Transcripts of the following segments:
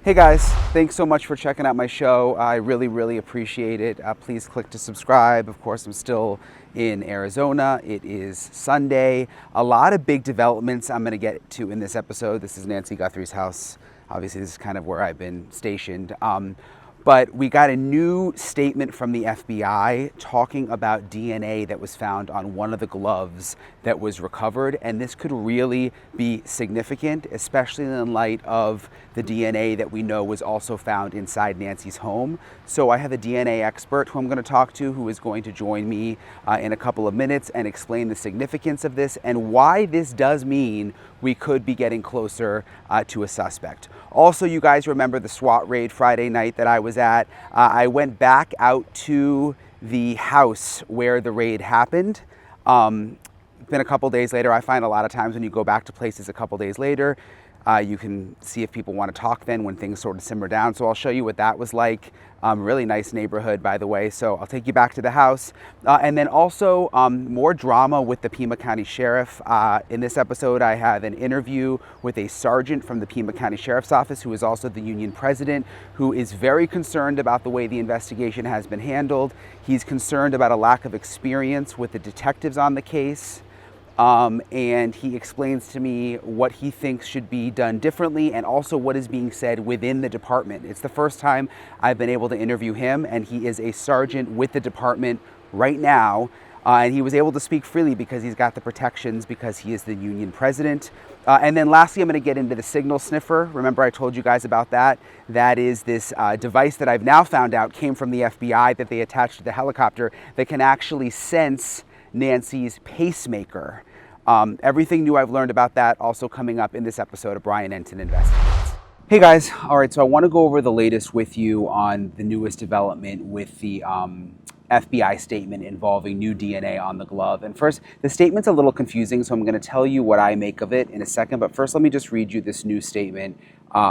Hey guys, thanks so much for checking out my show. I really appreciate it. Please click to subscribe. Of course, I'm still in Arizona. It is Sunday. A lot of big developments I'm going to get to in this episode. This is Nancy Guthrie's house. Obviously, this is kind of where I've been stationed. But we got a new statement from the FBI talking about DNA that was found on one of the gloves that was recovered. And this could really be significant, especially in light of the DNA that we know was also found inside Nancy's home. So I have a DNA expert who I'm going to talk to who is going to join me in a couple of minutes and explain the significance of this and why this does mean we could be getting closer to a suspect. Also, you guys remember the SWAT raid Friday night that I was at. I went back out to the house where the raid happened. Been a couple days later. I find a lot of times when you go back to places a couple days later, you can see if people want to talk then when things sort of simmer down. So I'll show you what that was like. Really nice neighborhood, by the way. So I'll take you back to the house. And then also more drama with the Pima County Sheriff. In this episode, I have an interview with a sergeant from the Pima County Sheriff's Office, who is also the union president, who is very concerned about the way the investigation has been handled. He's concerned about a lack of experience with the detectives on the case. And he explains to me what he thinks should be done differently and also what is being said within the department. It's the first time I've been able to interview him, and he is a sergeant with the department right now. And he was able to speak freely because he's got the protections because he is the union president. And then lastly, I'm going to get into the signal sniffer. Remember I told you guys about that? That is this device that I've now found out came from the FBI that they attached to the helicopter that can actually sense Nancy's pacemaker. Everything new I've learned about that also coming up in this episode of Brian Entin Investigates. Hey guys, all right, so I want to go over the latest with you on the newest development with the FBI statement involving new DNA on the glove. And first, the statement's a little confusing, so I'm going to tell you what I make of it in a second. But first, let me just read you this new statement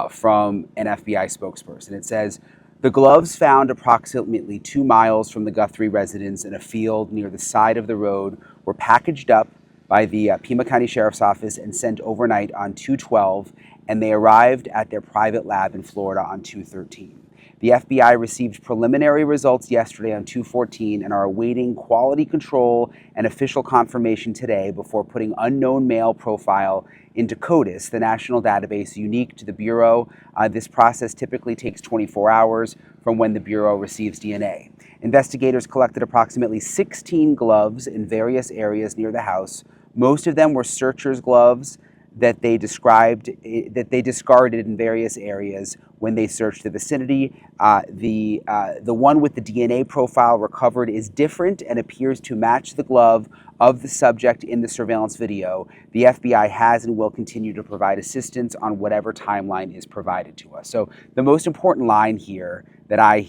from an FBI spokesperson. It says, "The gloves found approximately 2 miles from the Guthrie residence in a field near the side of the road were packaged up by the Pima County Sheriff's Office and sent overnight on 2/12, and they arrived at their private lab in Florida on 2/13. The FBI received preliminary results yesterday on 2/14 and are awaiting quality control and official confirmation today before putting unknown male profile into CODIS, the national database unique to the Bureau. This process typically takes 24 hours from when the Bureau receives DNA. Investigators collected approximately 16 gloves in various areas near the house. Most of them were searchers' gloves that they discarded in various areas when they searched the vicinity. The one with the DNA profile recovered is different and appears to match the glove of the subject in the surveillance video. The FBI has and will continue to provide assistance on whatever timeline is provided to us." So the most important line here that I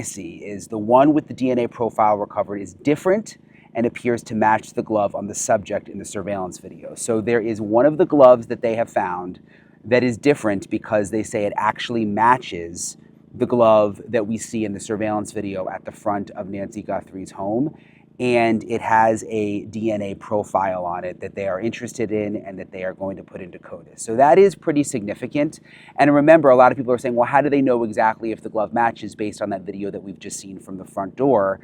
see is the one with the DNA profile recovered is different and appears to match the glove on the subject in the surveillance video. So there is one of the gloves that they have found that is different because they say it actually matches the glove that we see in the surveillance video at the front of Nancy Guthrie's home. And it has a DNA profile on it that they are interested in and that they are going to put into CODIS. So that is pretty significant. And remember, a lot of people are saying, well, how do they know exactly if the glove matches based on that video that we've just seen from the front door?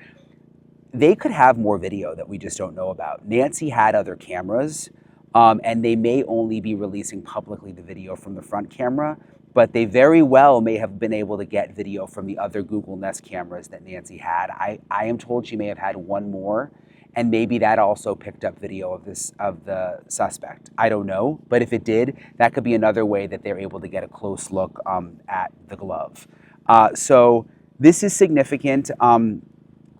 They could have more video that we just don't know about. Nancy had other cameras, and they may only be releasing publicly the video from the front camera, but they very well may have been able to get video from the other Google Nest cameras that Nancy had. I am told she may have had one more, and maybe that also picked up video of the suspect. I don't know, but if it did, that could be another way that they're able to get a close look at the glove. So this is significant.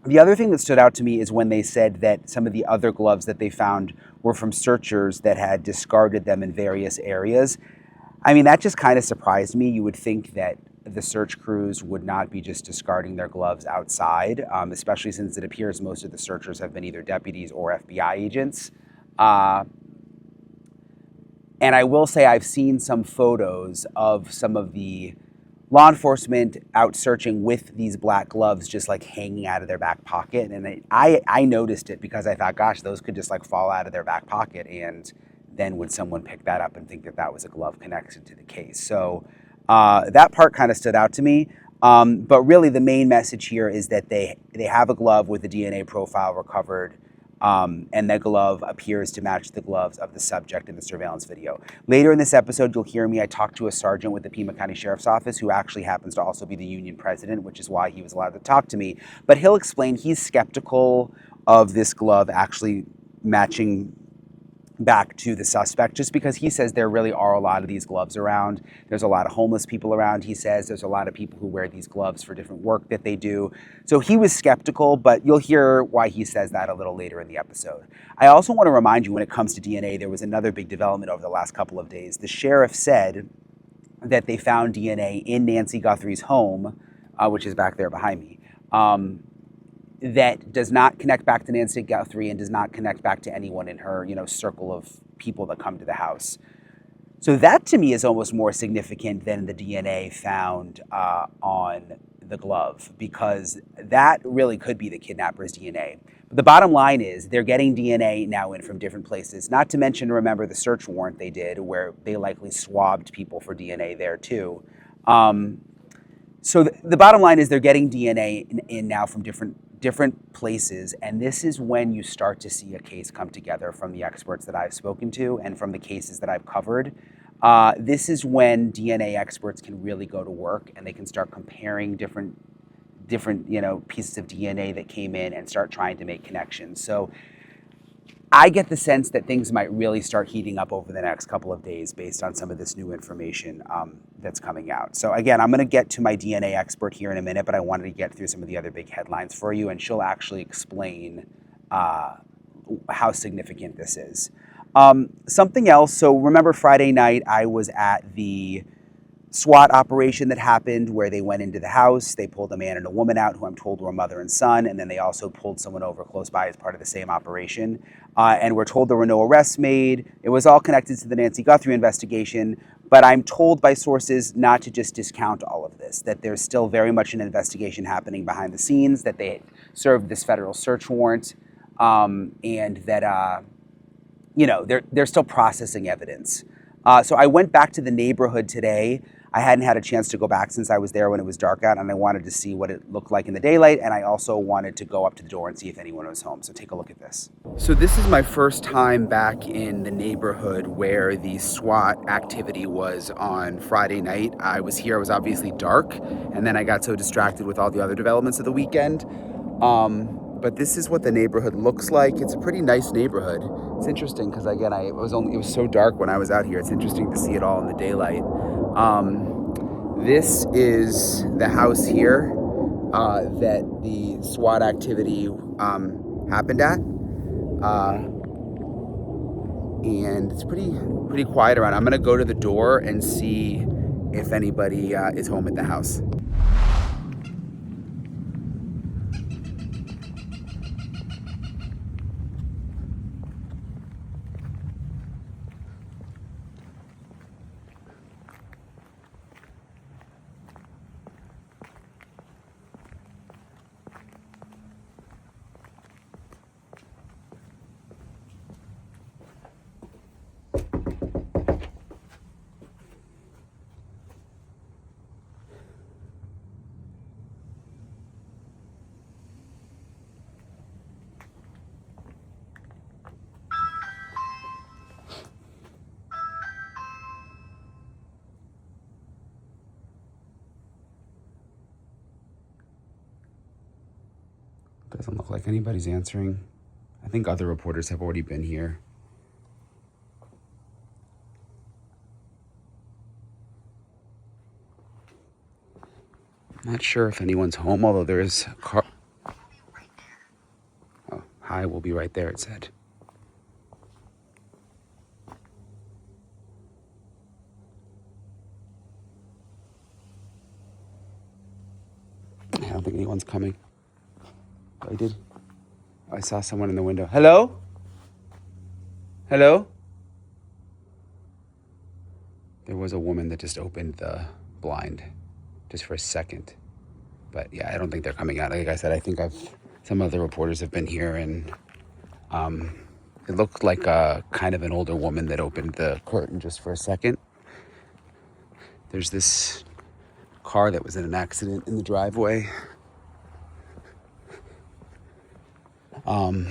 The other thing that stood out to me is when they said that some of the other gloves that they found were from searchers that had discarded them in various areas. I mean, that just kind of surprised me. You would think that the search crews would not be just discarding their gloves outside, especially since it appears most of the searchers have been either deputies or FBI agents. And I will say I've seen some photos of some of the law enforcement out searching with these black gloves just like hanging out of their back pocket. And I noticed it because I thought, gosh, those could just like fall out of their back pocket. And then would someone pick that up and think that that was a glove connected to the case? So That part kind of stood out to me. But really the main message here is that they have a glove with the DNA profile recovered, and the glove appears to match the gloves of the subject in the surveillance video. Later in this episode, you'll hear me. I talked to a sergeant with the Pima County Sheriff's Office who actually happens to also be the union president, which is why he was allowed to talk to me. But he'll explain he's skeptical of this glove actually matching back to the suspect, just because he says there really are a lot of these gloves around. There's a lot of homeless people around. He says there's a lot of people who wear these gloves for different work that they do. So he was skeptical, but you'll hear why he says that a little later in the episode. I also want to remind you, when it comes to DNA, there was another big development over the last couple of days. The sheriff said that they found DNA in Nancy Guthrie's home, which is back there behind me, that does not connect back to Nancy Guthrie and does not connect back to anyone in her, circle of people that come to the house. So that to me is almost more significant than the DNA found on the glove, because that really could be the kidnapper's DNA. But the bottom line is they're getting DNA now in from different places, not to mention, remember, the search warrant they did where they likely swabbed people for DNA there too. So the bottom line is they're getting DNA in now from different places, and this is when you start to see a case come together from the experts that I've spoken to and from the cases that I've covered. This is when DNA experts can really go to work, and they can start comparing different pieces of DNA that came in and start trying to make connections. So I get the sense that things might really start heating up over the next couple of days based on some of this new information that's coming out. So again, I'm going to get to my DNA expert here in a minute, but I wanted to get through some of the other big headlines for you, and she'll actually explain how significant this is. Something else, so remember Friday night I was at the SWAT operation that happened where they went into the house, they pulled a man and a woman out who I'm told were mother and son, and then they also pulled someone over close by as part of the same operation. And we're told there were no arrests made. It was all connected to the Nancy Guthrie investigation, but I'm told by sources not to just discount all of this, that there's still very much an investigation happening behind the scenes, that they served this federal search warrant, and that they're still processing evidence. So I went back to the neighborhood today. I hadn't had a chance to go back since I was there when it was dark out, and I wanted to see what it looked like in the daylight, and I also wanted to go up to the door and see if anyone was home. So take a look at this. So this is my first time back in the neighborhood where the SWAT activity was on Friday night. I was here, it was obviously dark, and then I got so distracted with all the other developments of the weekend. But this is what the neighborhood looks like. It's a pretty nice neighborhood. It's interesting because, again, it was so dark when I was out here. It's interesting to see it all in the daylight. This is the house here that the SWAT activity happened at. And it's pretty quiet around. I'm gonna go to the door and see if anybody is home at the house. Doesn't look like anybody's answering. I think other reporters have already been here. Not sure if anyone's home, although there is a car. Oh, hi, we'll be right there, it said. I don't think anyone's coming. I did. I saw someone in the window. Hello? Hello? There was a woman that just opened the blind just for a second. But yeah, I don't think they're coming out. Like I said, I think some other reporters have been here, and it looked like a kind of an older woman that opened the curtain just for a second. There's this car that was in an accident in the driveway. But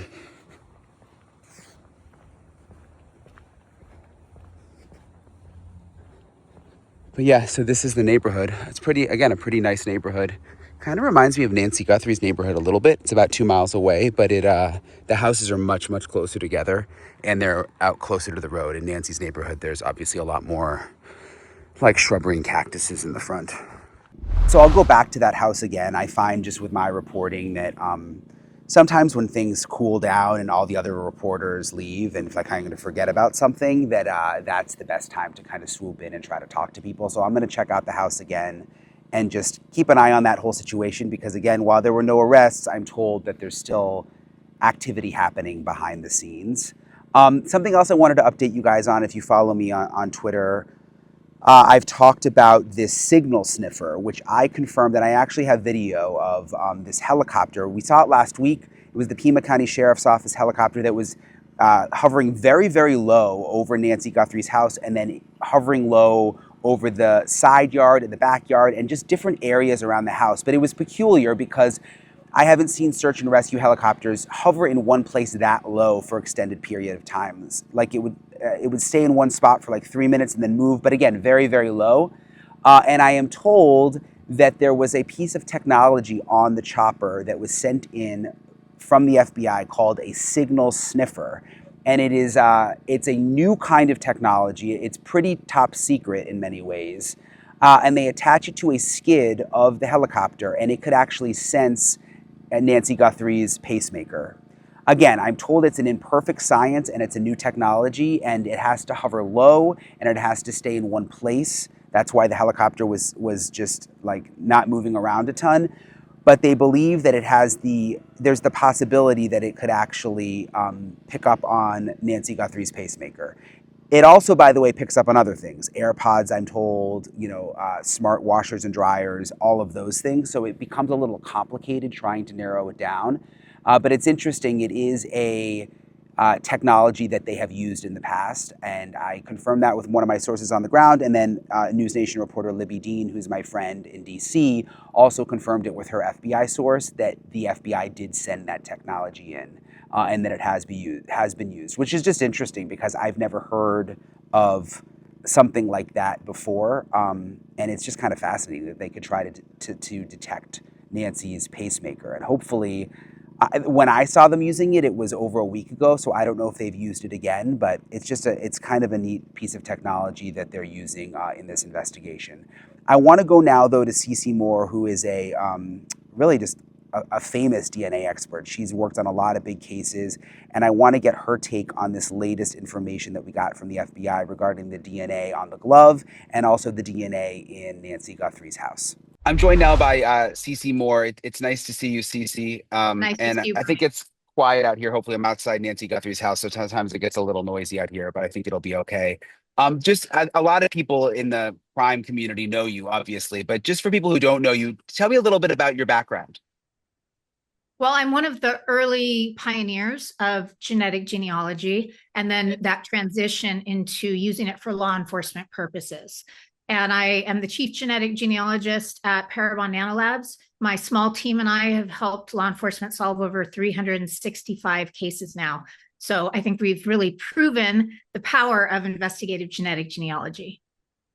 yeah, so this is the neighborhood. It's again, a pretty nice neighborhood. Kind of reminds me of Nancy Guthrie's neighborhood a little bit. It's about 2 miles away, but the houses are much, much closer together, and they're out closer to the road. In Nancy's neighborhood, there's obviously a lot more like shrubbery and cactuses in the front. So I'll go back to that house again. I find just with my reporting that sometimes when things cool down and all the other reporters leave, and if I kind of forget about something, that that's the best time to kind of swoop in and try to talk to people. So I'm going to check out the house again and just keep an eye on that whole situation, because again, while there were no arrests, I'm told that there's still activity happening behind the scenes. Something else I wanted to update you guys on, if you follow me on Twitter, I've talked about this signal sniffer, which I confirmed that I actually have video of this helicopter. We saw it last week. It was the Pima County Sheriff's Office helicopter that was hovering very, very low over Nancy Guthrie's house, and then hovering low over the side yard and the backyard and just different areas around the house. But it was peculiar because I haven't seen search and rescue helicopters hover in one place that low for extended period of times. Like it would stay in one spot for like 3 minutes and then move, but again, very, very low. And I am told that there was a piece of technology on the chopper that was sent in from the FBI called a signal sniffer. And it's a new kind of technology. It's pretty top secret in many ways. And they attach it to a skid of the helicopter, and it could actually sense Nancy Guthrie's pacemaker. Again, I'm told it's an imperfect science and it's a new technology, and it has to hover low and it has to stay in one place. That's why the helicopter was just like not moving around a ton. But they believe that there's the possibility that it could actually pick up on Nancy Guthrie's pacemaker. It also, by the way, picks up on other things. AirPods, I'm told, smart washers and dryers, all of those things. So it becomes a little complicated trying to narrow it down. But it's interesting. It is a technology that they have used in the past. And I confirmed that with one of my sources on the ground. And then News Nation reporter Libby Dean, who's my friend in DC, also confirmed it with her FBI source that the FBI did send that technology in. And that it has been used, which is just interesting because I've never heard of something like that before. And it's just kind of fascinating that they could try to detect Nancy's pacemaker. And hopefully, when I saw them using it, it was over a week ago, so I don't know if they've used it again, but it's kind of a neat piece of technology that they're using in this investigation. I want to go now, though, to Cece Moore, who is really just a famous DNA expert. She's worked on a lot of big cases, and I want to get her take on this latest information that we got from the FBI regarding the DNA on the glove and also the DNA in Nancy Guthrie's house. I'm joined now by Cece Moore. It's nice to see you, Cece. Nice to And see you. I think it's quiet out here. Hopefully I'm outside Nancy Guthrie's house, so sometimes it gets a little noisy out here, but I think it'll be okay. Just a lot of people in the crime community know you, obviously, but just for people who don't know you, tell me a little bit about your background. Well, I'm one of the early pioneers of genetic genealogy, and then that transition into using it for law enforcement purposes. And I am the chief genetic genealogist at Parabon Nanolabs. My small team and I have helped law enforcement solve over 365 cases now. So I think we've really proven the power of investigative genetic genealogy.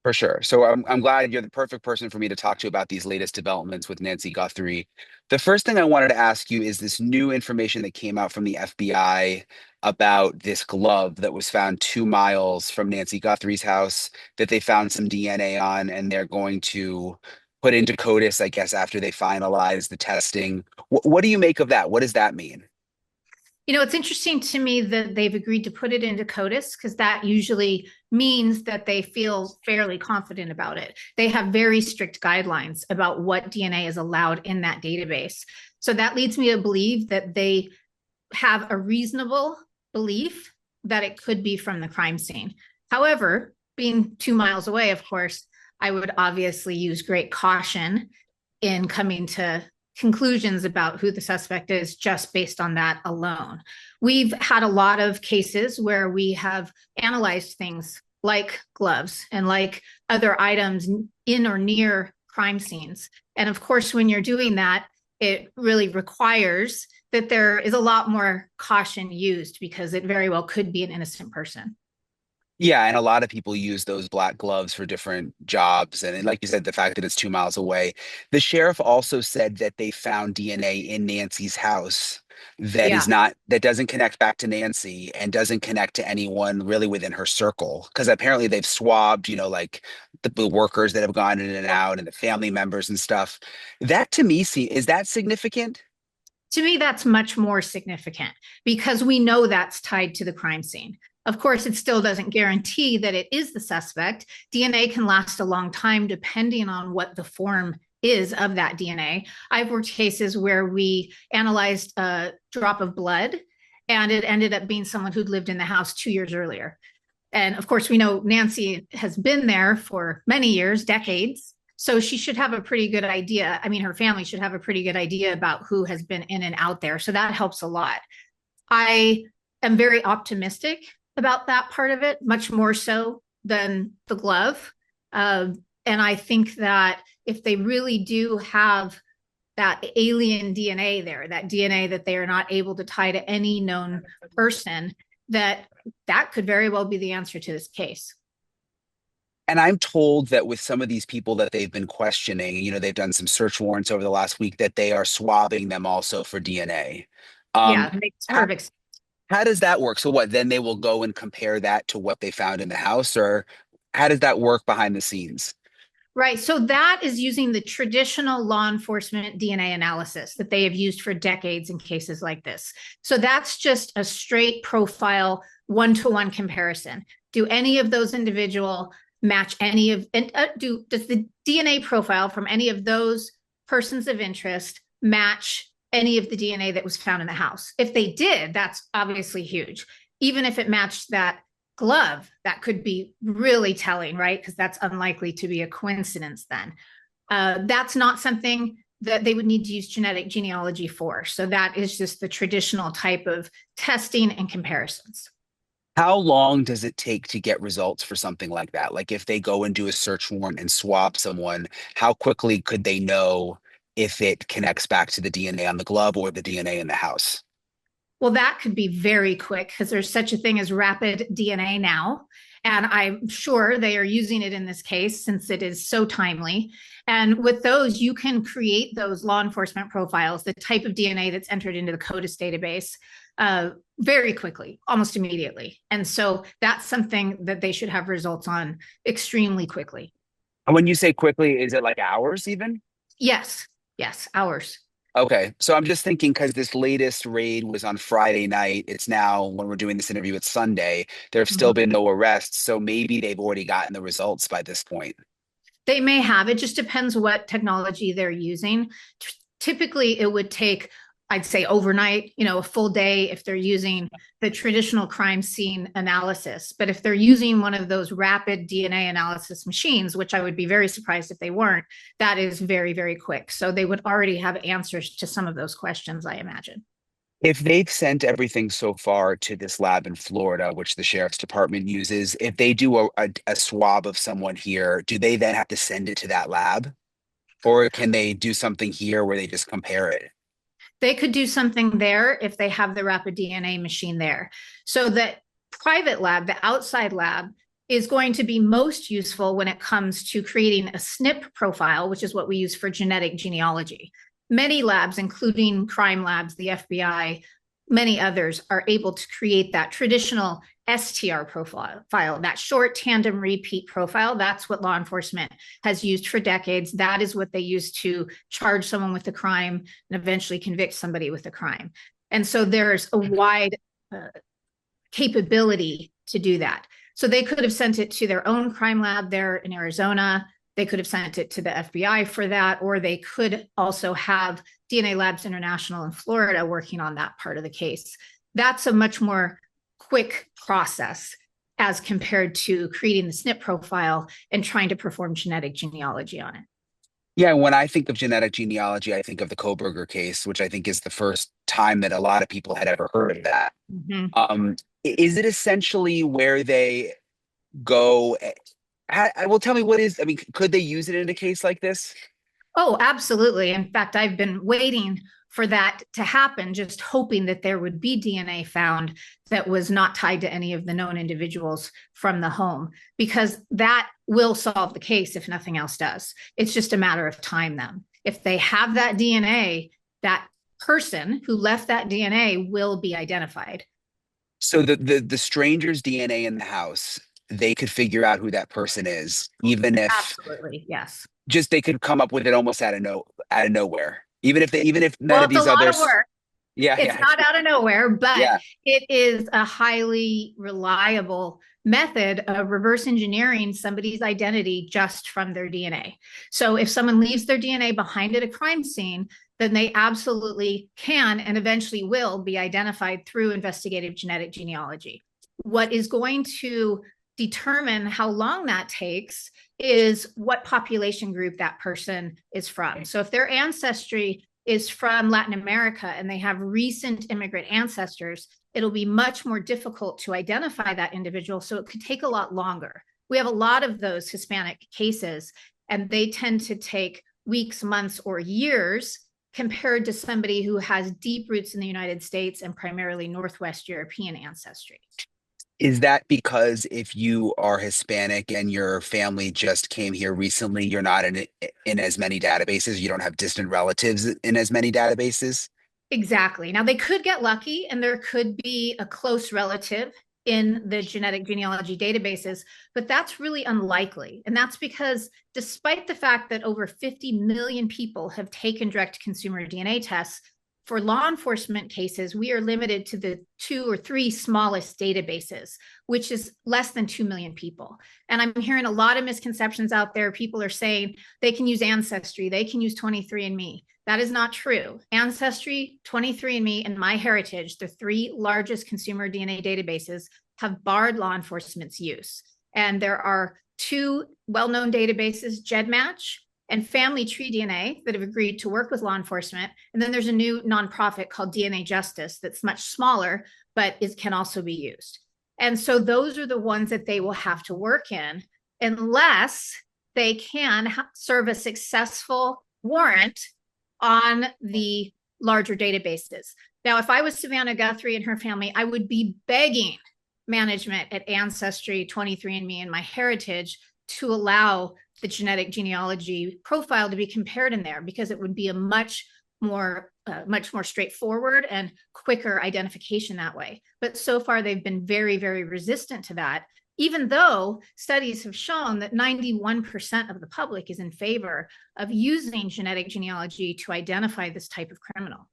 For sure. So I'm glad you're the perfect person for me to talk to about these latest developments with Nancy Guthrie. The first thing I wanted to ask you is this new information that came out from the FBI about this glove that was found 2 miles from Nancy Guthrie's house that they found some DNA on, and they're going to put into CODIS, I guess, after they finalize the testing. What do you make of that? What does that mean? It's interesting to me that they've agreed to put it into CODIS because that usually means that they feel fairly confident about it. They have very strict guidelines about what DNA is allowed in that database. So that leads me to believe that they have a reasonable belief that it could be from the crime scene. However, being 2 miles away, of course, I would obviously use great caution in coming to conclusions about who the suspect is just based on that alone. We've had a lot of cases where we have analyzed things like gloves and like other items in or near crime scenes. And of course, when you're doing that, it really requires that there is a lot more caution used because it very well could be an innocent person. Yeah, and a lot of people use those black gloves for different jobs. And like you said, the fact that it's 2 miles away. The sheriff also said that they found DNA in Nancy's house Yeah. that doesn't connect back to Nancy and doesn't connect to anyone really within her circle. Because apparently they've swabbed, like the workers that have gone in and out and the family members and stuff. That to me, is that significant? To me, that's much more significant because we know that's tied to the crime scene. Of course, it still doesn't guarantee that it is the suspect. DNA can last a long time depending on what the form is of that DNA. I've worked cases where we analyzed a drop of blood and it ended up being someone who'd lived in the house 2 years earlier. And of course, we know Nancy has been there for many years, decades. So she should have a pretty good idea. I mean, her family should have a pretty good idea about who has been in and out there. So that helps a lot. I am very optimistic about that part of it, much more so than the glove. And I think that if they really do have that alien DNA there, that DNA that they are not able to tie to any known person, that could very well be the answer to this case. And I'm told that with some of these people that they've been questioning, they've done some search warrants over the last week that they are swabbing them also for DNA. Um, Yeah, it makes how, perfect sense. how does that work? So what, then they will go and compare that to what they found in the house, or how does that work behind the scenes? Right. So that is using the traditional law enforcement DNA analysis that they have used for decades in cases like this. So that's just a straight profile one-to-one comparison. Do any of those individual match any of and does the DNA profile from any of those persons of interest match any of the DNA that was found in the house? If they did, that's obviously huge. Even if it matched that glove, that could be really telling, right? Because that's unlikely to be a coincidence then. That's not something that they would need to use genetic genealogy for. So that is just the traditional type of testing and comparisons. How long does it take to get results for something like that? Like if they go and do a search warrant and swab someone, how quickly could they know if it connects back to the DNA on the glove or the DNA in the house? Well, that could be very quick because there's such a thing as rapid DNA now. And I'm sure they are using it in this case since it is so timely. And with those, you can create those law enforcement profiles, the type of DNA that's entered into the CODIS database, very quickly, almost immediately. And so that's something that they should have results on extremely quickly. And when you say quickly, is it like hours even? Yes, yes, hours. Okay, so I'm just thinking because this latest raid was on Friday night. It's now, when we're doing this interview, it's Sunday. There have still Mhm. been no arrests, so maybe they've already gotten the results by this point. They may have. It just depends what technology they're using. Typically, it would take, I'd say, overnight, a full day if they're using the traditional crime scene analysis. But if they're using one of those rapid DNA analysis machines, which I would be very surprised if they weren't, that is very, very quick. So they would already have answers to some of those questions, I imagine. If they've sent everything so far to this lab in Florida, which the sheriff's department uses, if they do a swab of someone here, do they then have to send it to that lab? Or can they do something here where they just compare it? They could do something there if they have the rapid DNA machine there. So the private lab, the outside lab, is going to be most useful when it comes to creating a SNP profile, which is what we use for genetic genealogy. Many labs, including crime labs, the FBI, many others, are able to create that traditional STR profile, that short tandem repeat profile. That's what law enforcement has used for decades. That is what they use to charge someone with a crime and eventually convict somebody with a crime. And so there's a wide capability to do that. So they could have sent it to their own crime lab there in Arizona. They could have sent it to the FBI for that, or they could also have DNA Labs International in Florida working on that part of the case. That's a much more quick process as compared to creating the SNP profile and trying to perform genetic genealogy on it. Yeah, when I think of genetic genealogy, I think of the Koberger case, which I think is the first time that a lot of people had ever heard of that. Mm-hmm. Is it essentially where they go? Well, tell me what is, I mean, could they use it in a case like this? Oh, absolutely. In fact, I've been waiting for that to happen, just hoping that there would be DNA found that was not tied to any of the known individuals from the home, because that will solve the case if nothing else does. It's just a matter of time then. If they have that DNA, that person who left that DNA will be identified. So the stranger's DNA in the house, they could figure out who that person is, even if Absolutely. Yes. just they could come up with it almost out of nowhere. Even if none Well, of it's a these lot of others, work. yeah, It's yeah, not out of nowhere, but yeah. it is a highly reliable method of reverse engineering somebody's identity just from their DNA. So if someone leaves their DNA behind at a crime scene, then they absolutely can and eventually will be identified through investigative genetic genealogy. What is going to determine how long that takes is what population group that person is from. So if their ancestry is from Latin America and they have recent immigrant ancestors, it'll be much more difficult to identify that individual. So it could take a lot longer. We have a lot of those Hispanic cases, and they tend to take weeks, months, or years compared to somebody who has deep roots in the United States and primarily Northwest European ancestry. Is that because if you are Hispanic and your family just came here recently, you're not in as many databases? You don't have distant relatives in as many databases? Exactly. Now, they could get lucky and there could be a close relative in the genetic genealogy databases, but that's really unlikely. And that's because despite the fact that over 50 million people have taken direct consumer DNA tests, for law enforcement cases, we are limited to the 2 or 3 smallest databases, which is less than 2 million people. And I'm hearing a lot of misconceptions out there. People are saying they can use Ancestry, they can use 23andMe. That is not true. Ancestry, 23andMe, and MyHeritage, the 3 largest consumer DNA databases, have barred law enforcement's use. And there are 2 well-known databases, GEDmatch and Family Tree DNA, that have agreed to work with law enforcement. And then there's a new nonprofit called DNA Justice that's much smaller, but can also be used. And so those are the ones that they will have to work in unless they can serve a successful warrant on the larger databases. Now, if I was Savannah Guthrie and her family, I would be begging management at Ancestry, 23andMe, and MyHeritage to allow the genetic genealogy profile to be compared in there, because it would be a much more straightforward and quicker identification that way. But so far, they've been very, very resistant to that, even though studies have shown that 91% of the public is in favor of using genetic genealogy to identify this type of criminal.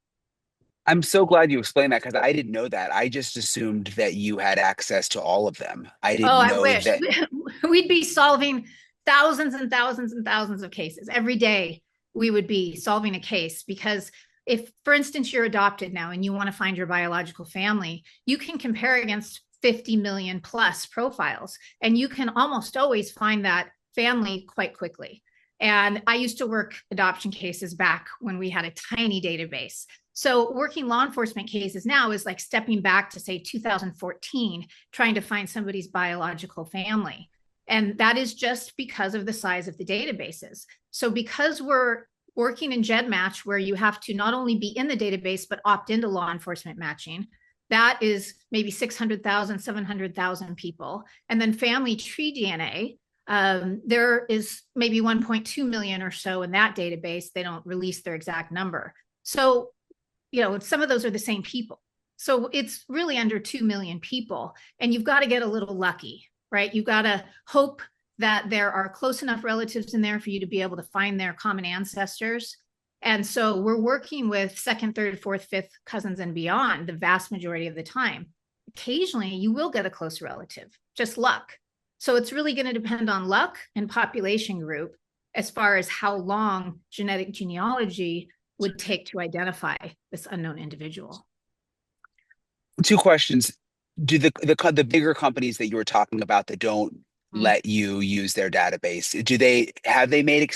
I'm so glad you explained that because I didn't know that. I just assumed that you had access to all of them. I Oh, didn't I know wish. that. We'd be solving thousands and thousands and thousands of cases. Every day we would be solving a case, because if, for instance, you're adopted now and you want to find your biological family, you can compare against 50 million plus profiles, and you can almost always find that family quite quickly. And I used to work adoption cases back when we had a tiny database. So working law enforcement cases now is like stepping back to, say, 2014, trying to find somebody's biological family. And that is just because of the size of the databases. So because we're working in GEDmatch, where you have to not only be in the database, but opt into law enforcement matching, that is maybe 600,000, 700,000 people. And then Family Tree DNA, there is maybe 1.2 million or so in that database. They don't release their exact number. So, some of those are the same people. So it's really under 2 million people. And you've got to get a little lucky, right? You've got to hope that there are close enough relatives in there for you to be able to find their common ancestors. And so we're working with second, third, fourth, fifth cousins and beyond the vast majority of the time. Occasionally, you will get a close relative, just luck. So it's really going to depend on luck and population group as far as how long genetic genealogy would take to identify this unknown individual. 2 questions. Do the bigger companies that you were talking about that don't let you use their database,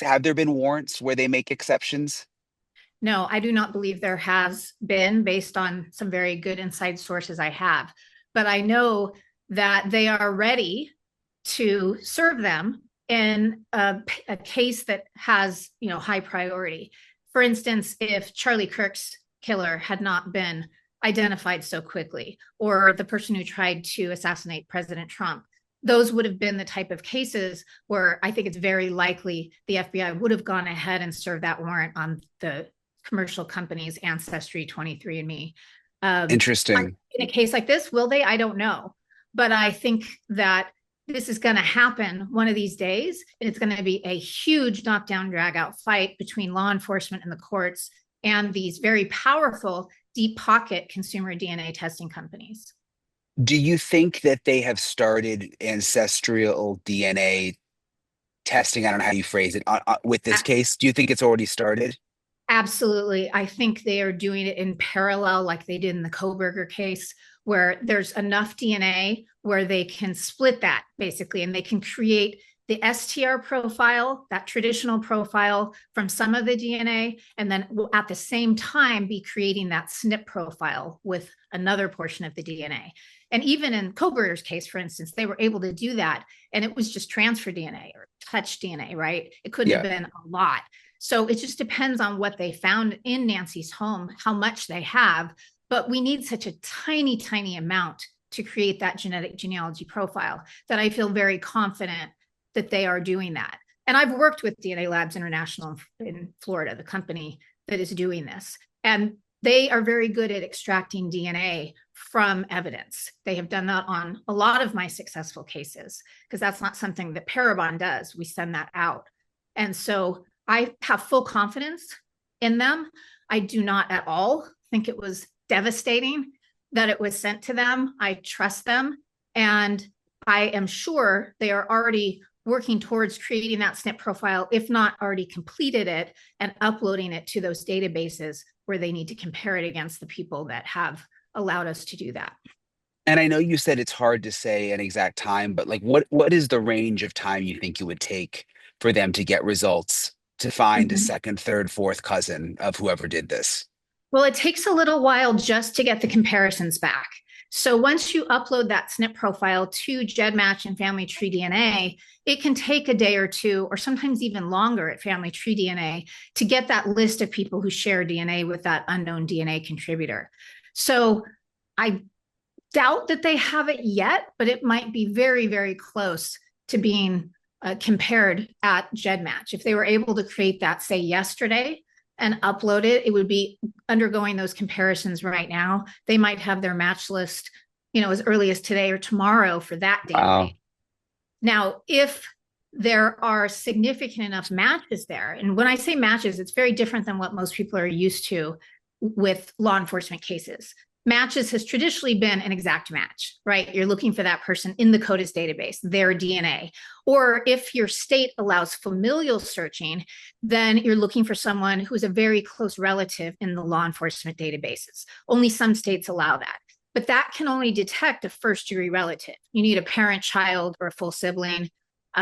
have there been warrants where they make exceptions? No, I do not believe there has been, based on some very good inside sources I have. But I know that they are ready to serve them in a case that has, high priority. For instance, if Charlie Kirk's killer had not been identified so quickly, or the person who tried to assassinate President Trump, those would have been the type of cases where I think it's very likely the FBI would have gone ahead and served that warrant on the commercial company's Ancestry, 23andMe. Interesting. In a case like this, will they? I don't know. But I think that this is going to happen one of these days, and it's going to be a huge knockdown, drag out fight between law enforcement and the courts and these very powerful deep pocket consumer DNA testing companies. Do you think that they have started ancestral DNA testing? I don't know how you phrase it with this case. Do you think it's already started? Absolutely. I think they are doing it in parallel, like they did in the Koberger case, where there's enough DNA where they can split that basically, and they can create the STR profile, that traditional profile from some of the DNA, and then at the same time be creating that SNP profile with another portion of the DNA. And even in Koberger's case, for instance, they were able to do that, and it was just transfer DNA or touch DNA, right? It couldn't have been a lot. So it just depends on what they found in Nancy's home, how much they have, but we need such a tiny, tiny amount to create that genetic genealogy profile that I feel very confident that they are doing that. And I've worked with DNA Labs International in Florida, the company that is doing this. And they are very good at extracting DNA from evidence. They have done that on a lot of my successful cases, because that's not something that Parabon does. We send that out. And so I have full confidence in them. I do not at all think it was devastating that it was sent to them. I trust them. And I am sure they are already working towards creating that SNP profile, if not already completed it and uploading it to those databases where they need to compare it against the people that have allowed us to do that. And I know you said it's hard to say an exact time, but like what is the range of time you think it would take for them to get results to find a second, third, fourth cousin of whoever did this? Well, it takes a little while just to get the comparisons back. So once you upload that SNP profile to GEDmatch and Family Tree DNA, it can take a day or two, or sometimes even longer at Family Tree DNA to get that list of people who share DNA with that unknown DNA contributor. So I doubt that they have it yet, but it might be very, very close to being compared at GEDmatch. If they were able to create that, say, yesterday and upload it, it would be undergoing those comparisons right now. They might have their match list, as early as today or tomorrow for that database. Wow. Now, if there are significant enough matches there, and when I say matches, it's very different than what most people are used to with law enforcement cases. Matches has traditionally been an exact match, right? You're looking for that person in the CODIS database, their DNA. Or if your state allows familial searching, then you're looking for someone who's a very close relative in the law enforcement databases. Only some states allow that. But that can only detect a first-degree relative. You need a parent, child, or a full sibling.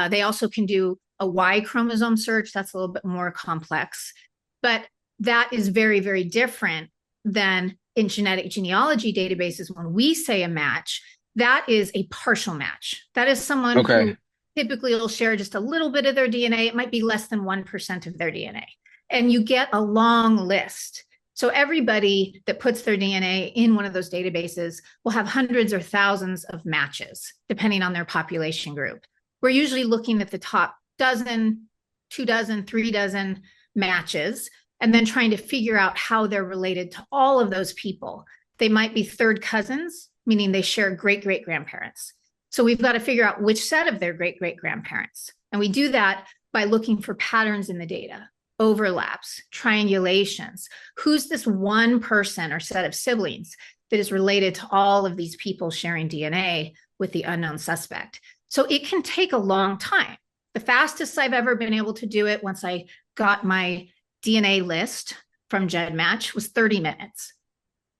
They also can do a Y chromosome search. That's a little bit more complex. But that is very, very different than in genetic genealogy databases. When we say a match, that is a partial match. That is someone who typically will share just a little bit of their DNA. It might be less than 1% of their DNA. And you get a long list. So everybody that puts their DNA in one of those databases will have hundreds or thousands of matches, depending on their population group. We're usually looking at the top dozen, 2 dozen, 3 dozen matches, and then trying to figure out how they're related to all of those people. They might be third cousins, meaning they share great-great-grandparents. So we've got to figure out which set of their great-great-grandparents. And we do that by looking for patterns in the data, overlaps, triangulations. Who's this one person or set of siblings that is related to all of these people sharing DNA with the unknown suspect? So it can take a long time. The fastest I've ever been able to do it, once I got my DNA list from GEDmatch, was 30 minutes.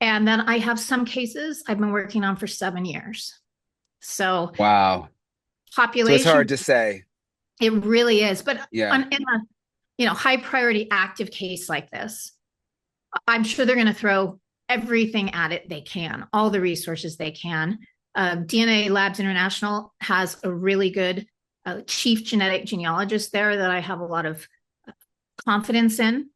And then I have some cases I've been working on for 7 years. So wow, population. So it's hard to say. It really is. But yeah, in a high priority active case like this, I'm sure they're going to throw everything at it they can, all the resources they can. DNA Labs International has a really good chief genetic genealogist there that I have a lot of confidence in.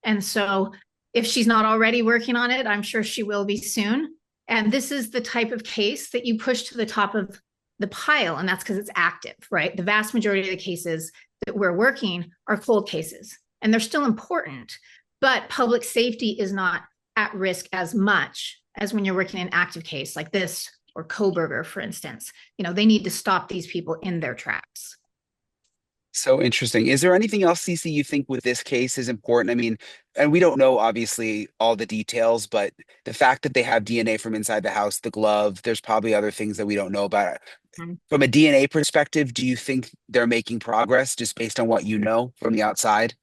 And so if she's not already working on it, I'm sure she will be soon. And this is the type of case that you push to the top of the pile, and that's because it's active, right? The vast majority of the cases that we're working are cold cases, and they're still important, but public safety is not at risk as much as when you're working an active case like this or Koberger, for instance. They need to stop these people in their tracks. So interesting. Is there anything else, Cece, you think with this case is important? I mean, and we don't know obviously all the details, but the fact that they have DNA from inside the house, the glove, there's probably other things that we don't know about. From a DNA perspective, do you think they're making progress just based on what you know from the outside?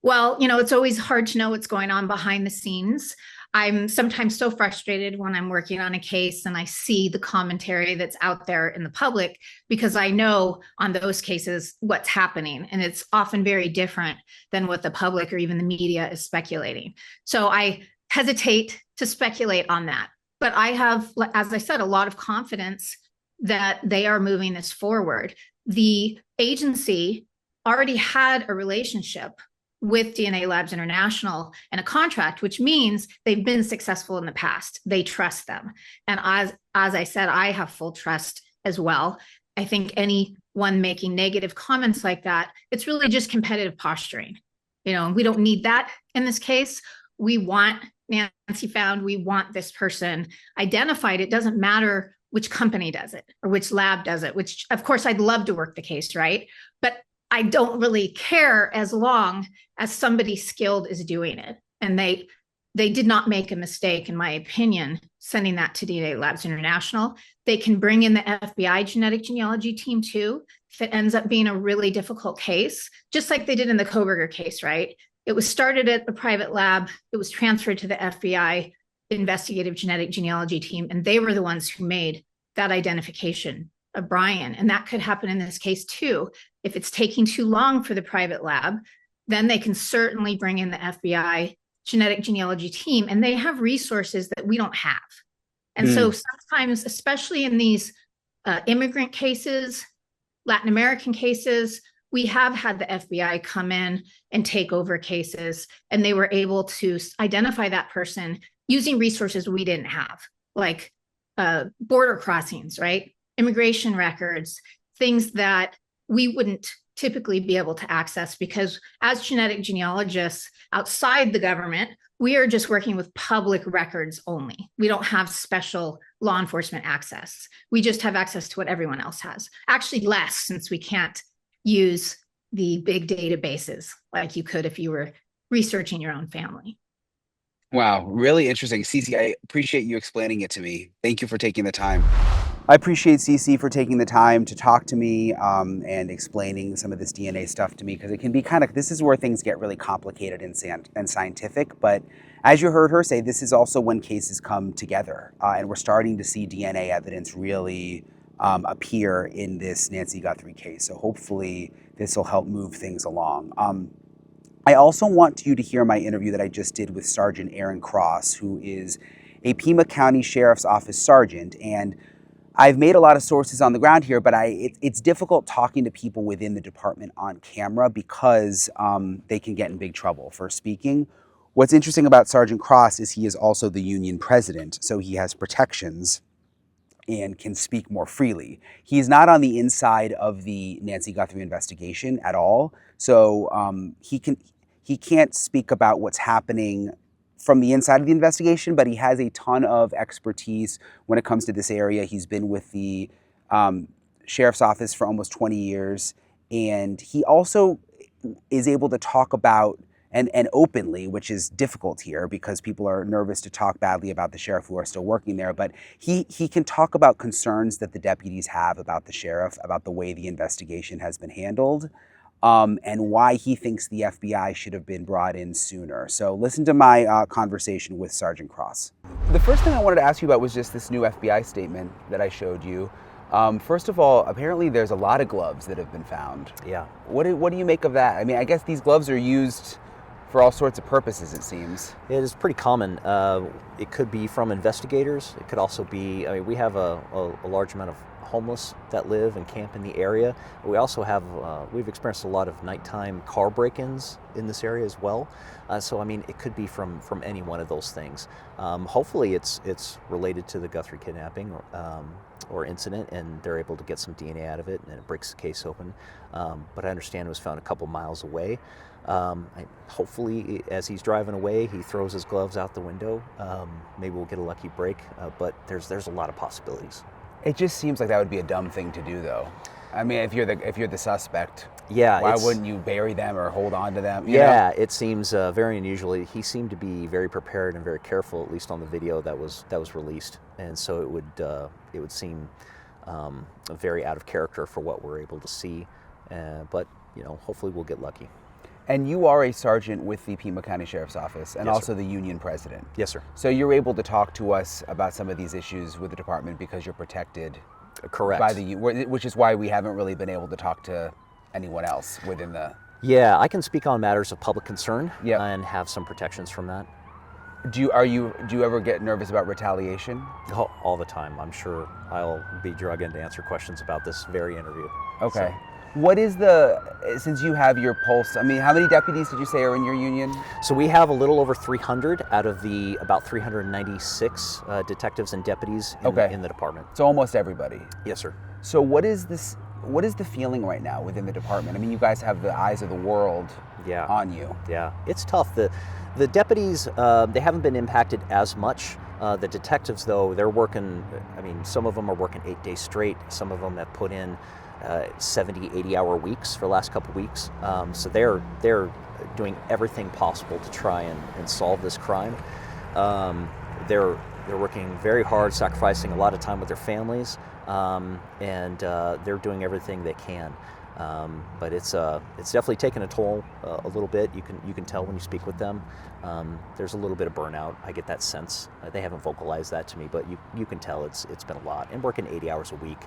Well, it's always hard to know what's going on behind the scenes. I'm sometimes so frustrated when I'm working on a case and I see the commentary that's out there in the public, because I know on those cases what's happening, and it's often very different than what the public or even the media is speculating. So I hesitate to speculate on that. But I have, as I said, a lot of confidence that they are moving this forward. The agency already had a relationship with DNA Labs International and a contract, which means they've been successful in the past. They trust them. And as I said, I have full trust as well. I think anyone making negative comments like that, it's really just competitive posturing. We don't need that in this case. We want Nancy found, we want this person identified. It doesn't matter which company does it or which lab does it, which of course I'd love to work the case, right? But I don't really care as long as somebody skilled is doing it. And they did not make a mistake, in my opinion, sending that to DNA Labs International. They can bring in the FBI genetic genealogy team too, if it ends up being a really difficult case, just like they did in the Koberger case, right? It was started at a private lab. It was transferred to the FBI investigative genetic genealogy team, and they were the ones who made that identification of Brian. And that could happen in this case too. If it's taking too long for the private lab, then they can certainly bring in the FBI genetic genealogy team, and they have resources that we don't have. And so sometimes, especially in these immigrant cases, Latin American cases, we have had the FBI come in and take over cases, and they were able to identify that person using resources we didn't have, like border crossings, right? Immigration records, things that we wouldn't typically be able to access, because as genetic genealogists outside the government, we are just working with public records only. We don't have special law enforcement access. We just have access to what everyone else has. Actually less, since we can't use the big databases like you could if you were researching your own family. Wow, really interesting. Cece, I appreciate you explaining it to me. Thank you for taking the time. I appreciate Cece for taking the time to talk to me and explaining some of this DNA stuff to me, because it can be this is where things get really complicated and scientific. But as you heard her say, this is also when cases come together, and we're starting to see DNA evidence really appear in this Nancy Guthrie case. So hopefully this will help move things along. I also want you to hear my interview that I just did with Sergeant Aaron Cross, who is a Pima County Sheriff's Office sergeant. And I've made a lot of sources on the ground here, but it's difficult talking to people within the department on camera because they can get in big trouble for speaking. What's interesting about Sergeant Cross is he is also the union president, so he has protections and can speak more freely. He's not on the inside of the Nancy Guthrie investigation at all, so he can't speak about what's happening from the inside of the investigation, but he has a ton of expertise when it comes to this area. He's been with the sheriff's office for almost 20 years, and he also is able to talk about, and openly, which is difficult here because people are nervous to talk badly about the sheriff who are still working there, but he can talk about concerns that the deputies have about the sheriff, about the way the investigation has been handled, and why he thinks the FBI should have been brought in sooner. So listen to my conversation with Sergeant Cross. The first thing I wanted to ask you about was just this new FBI statement that I showed you. First of all, apparently there's a lot of gloves that have been found. Yeah. What do you make of that? I mean, I guess these gloves are used for all sorts of purposes, it seems. It is pretty common. It could be from investigators. It could also be, I mean, we have a large amount of homeless that live and camp in the area. We also have, we've experienced a lot of nighttime car break-ins in this area as well. So, I mean, it could be from any one of those things. Hopefully it's related to the Guthrie kidnapping or incident, and they're able to get some DNA out of it, and it breaks the case open. But I understand it was found a couple miles away. Hopefully, as he's driving away, he throws his gloves out the window. Maybe we'll get a lucky break, but there's a lot of possibilities. It just seems like that would be a dumb thing to do, though. I mean, if you're the suspect, yeah, why wouldn't you bury them or hold on to them? You know? It seems very unusual. He seemed to be very prepared and very careful, at least on the video that was released, and so it would seem very out of character for what we're able to see. But you know, hopefully we'll get lucky. And you are a sergeant with the Pima County Sheriff's Office and Yes, also sir. the union president. Yes, sir. So you're able to talk to us about some of these issues with the department because you're protected. Correct. By which is why we haven't really been able to talk to anyone else within the... Yeah, I can speak on matters of public concern. Yep. And have some protections from that. Do you ever get nervous about retaliation? All the time. I'm sure I'll be drug in to answer questions about this very interview. Okay. So. What is since you have your pulse, I mean, how many deputies did you say are in your union? So we have a little over 300 out of the about 396 detectives and deputies in the department. So almost everybody. Yes, sir. So what is the feeling right now within the department? I mean, you guys have the eyes of the world on you. Yeah, it's tough. The deputies, they haven't been impacted as much. The detectives, though, they're working, I mean, some of them are working 8 days straight. Some of them have put in 70, 80-hour weeks for the last couple of weeks. So they're doing everything possible to try and solve this crime. They're working very hard, sacrificing a lot of time with their families, and they're doing everything they can. But it's definitely taken a toll a little bit. You can tell when you speak with them. There's a little bit of burnout. I get that sense. They haven't vocalized that to me, but you can tell it's been a lot. And working 80 hours a week,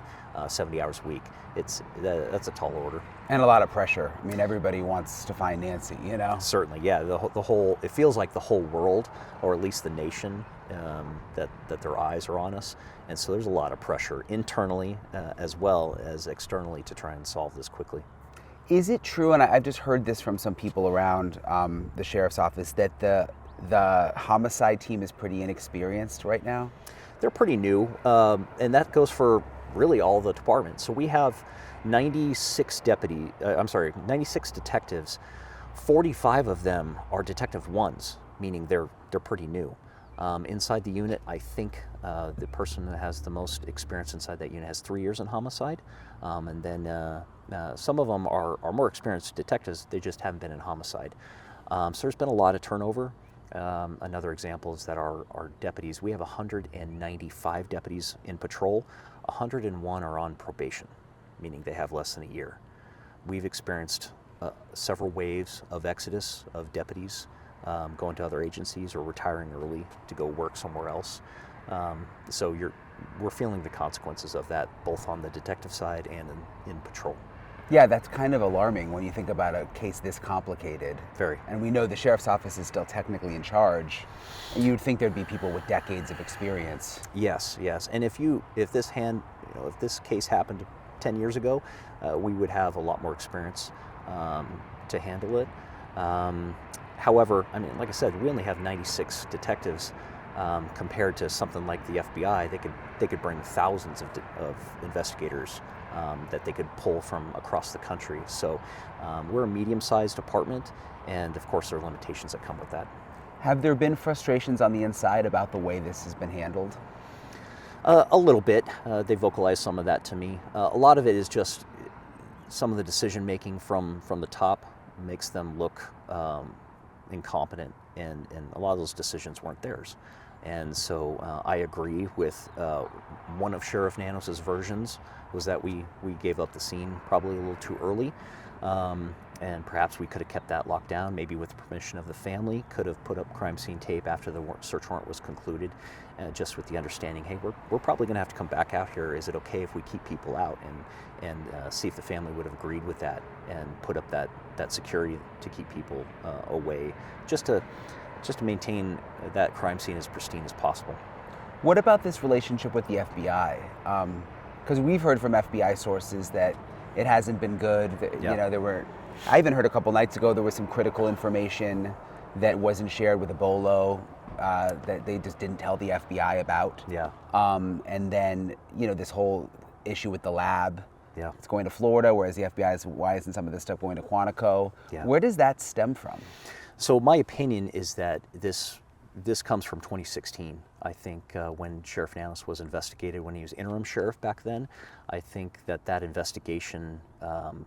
70 hours a week, that's a tall order. And a lot of pressure. I mean, everybody wants to find Nancy, you know? Certainly, yeah. The whole, it feels like the whole world, or at least the nation, that their eyes are on us. And so there's a lot of pressure internally as well as externally to try and solve this quickly. Is it true, and I've just heard this from some people around the sheriff's office, that the homicide team is pretty inexperienced right now? They're pretty new, and that goes for really all the departments. So we have 96 detectives. 45 of them are detective ones, meaning they're pretty new. Inside the unit, I think the person that has the most experience inside that unit has 3 years in homicide, and then some of them are more experienced detectives. They just haven't been in homicide. So there's been a lot of turnover. Another example is that our deputies, we have 195 deputies in patrol. 101 are on probation, meaning they have less than a year. We've experienced several waves of exodus of deputies going to other agencies or retiring early to go work somewhere else. So we're feeling the consequences of that, both on the detective side and in patrol. Yeah, that's kind of alarming when you think about a case this complicated. Very. And we know the sheriff's office is still technically in charge. And you'd think there'd be people with decades of experience. Yes. And if this case happened 10 years ago, we would have a lot more experience to handle it. However, I mean, like I said, we only have 96 detectives compared to something like the FBI. They could bring thousands of investigators that they could pull from across the country. So we're a medium-sized department, and of course there are limitations that come with that. Have there been frustrations on the inside about the way this has been handled? A little bit. They vocalized some of that to me. A lot of it is just some of the decision-making from the top makes them look incompetent, and a lot of those decisions weren't theirs. And so I agree with one of Sheriff Nanos's versions was that we gave up the scene probably a little too early. and perhaps we could have kept that locked down, maybe with the permission of the family, could have put up crime scene tape after the search warrant was concluded, just with the understanding, hey, we're probably going to have to come back out here. Is it okay if we keep people out? And see if the family would have agreed with that and put up that security to keep people away, just to maintain that crime scene as pristine as possible. What about this relationship with the FBI? Because we've heard from FBI sources that it hasn't been good. You know, I even heard a couple nights ago there was some critical information that wasn't shared with Ebola that they just didn't tell the FBI about. Yeah. And then, you know, this whole issue with the lab. Yeah. It's going to Florida, whereas the FBI is, why isn't some of this stuff going to Quantico? Yeah. Where does that stem from? So my opinion is that this comes from 2016. I think when Sheriff Nannis was investigated, when he was interim sheriff back then, I think that investigation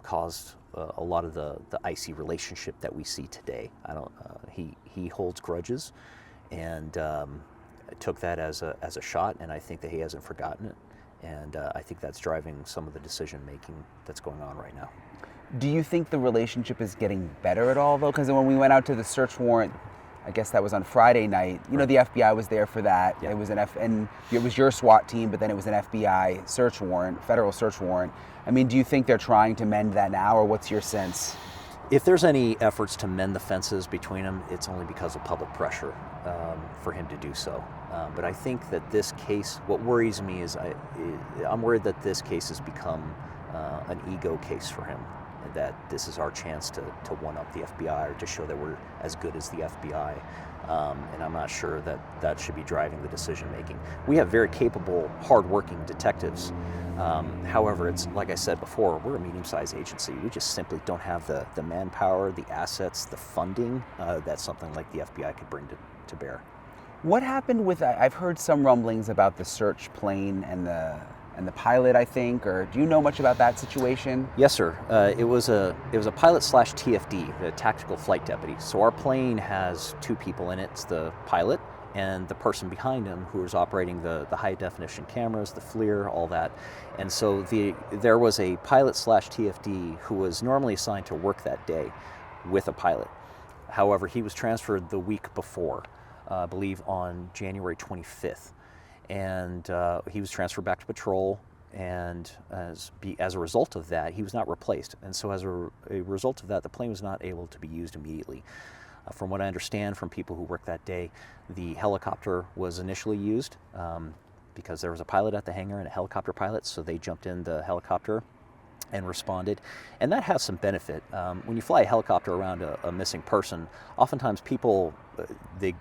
caused a lot of the icy relationship that we see today. He holds grudges, and took that as a shot, and I think that he hasn't forgotten it. And I think that's driving some of the decision making that's going on right now. Do you think the relationship is getting better at all, though? Because when we went out to the search warrant, I guess that was on Friday night. You know, the FBI was there for that. Yeah. It was and it was your SWAT team, but then it was an FBI search warrant, federal search warrant. I mean, do you think they're trying to mend that now, or what's your sense? If there's any efforts to mend the fences between them, it's only because of public pressure for him to do so. But I think that this case, what worries me is I'm worried that this case has become an ego case for him, that this is our chance to one-up the FBI or to show that we're as good as the FBI. And I'm not sure that should be driving the decision-making. We have very capable, hard-working detectives. However, it's like I said before, we're a medium-sized agency. We just simply don't have the manpower, the assets, the funding that something like the FBI could bring to bear. What happened with, I've heard some rumblings about the search plane and the pilot, I think, or do you know much about that situation? Yes, sir. It was a pilot/TFD, the tactical flight deputy. So our plane has two people in it. It's the pilot and the person behind him who is operating the high definition cameras, the FLIR, all that. And so there was a pilot/TFD who was normally assigned to work that day with a pilot. However, he was transferred the week before, I believe on January 25th. And he was transferred back to patrol, and as a result of that, he was not replaced. And so as a result of that, the plane was not able to be used immediately. From what I understand from people who worked that day, the helicopter was initially used because there was a pilot at the hangar and a helicopter pilot, so they jumped in the helicopter and responded. And that has some benefit. When you fly a helicopter around a missing person, oftentimes people, they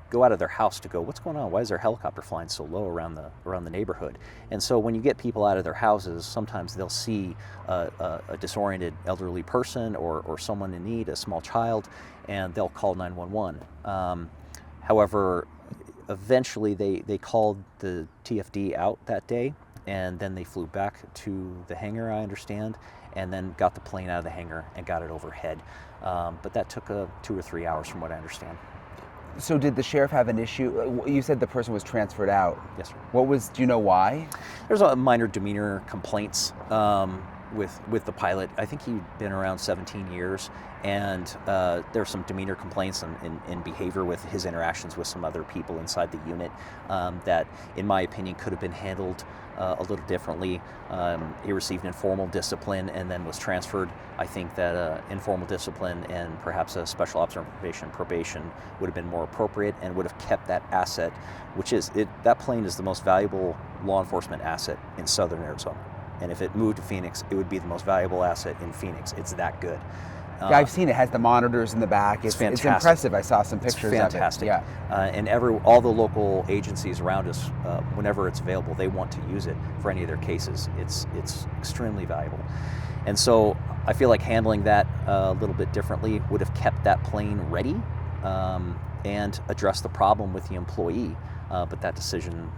go out of their house to go, what's going on? Why is their helicopter flying so low around the neighborhood? And so when you get people out of their houses, sometimes they'll see a disoriented elderly person or someone in need, a small child, and they'll call 911. However, eventually they called the TFD out that day, and then they flew back to the hangar, I understand, and then got the plane out of the hangar and got it overhead. But that took 2 or 3 hours from what I understand. So did the sheriff have an issue? You said the person was transferred out. Yes, sir. Do you know why? There's a minor demeanor complaints with the pilot. I think he'd been around 17 years, and there's some demeanor complaints in behavior with his interactions with some other people inside the unit that, in my opinion, could have been handled a little differently. He received informal discipline and then was transferred. I think that informal discipline and perhaps a special observation probation would have been more appropriate and would have kept that asset, which is, that plane is the most valuable law enforcement asset in southern Arizona. And if it moved to Phoenix, it would be the most valuable asset in Phoenix. It's that good. Yeah, I've seen it. It has the monitors in the back. It's fantastic. It's impressive. I saw some pictures it's fantastic. of it. Yeah. And all the local agencies around us, whenever it's available, they want to use it for any of their cases. It's extremely valuable. And so I feel like handling that a little bit differently would have kept that plane ready and addressed the problem with the employee. But that decision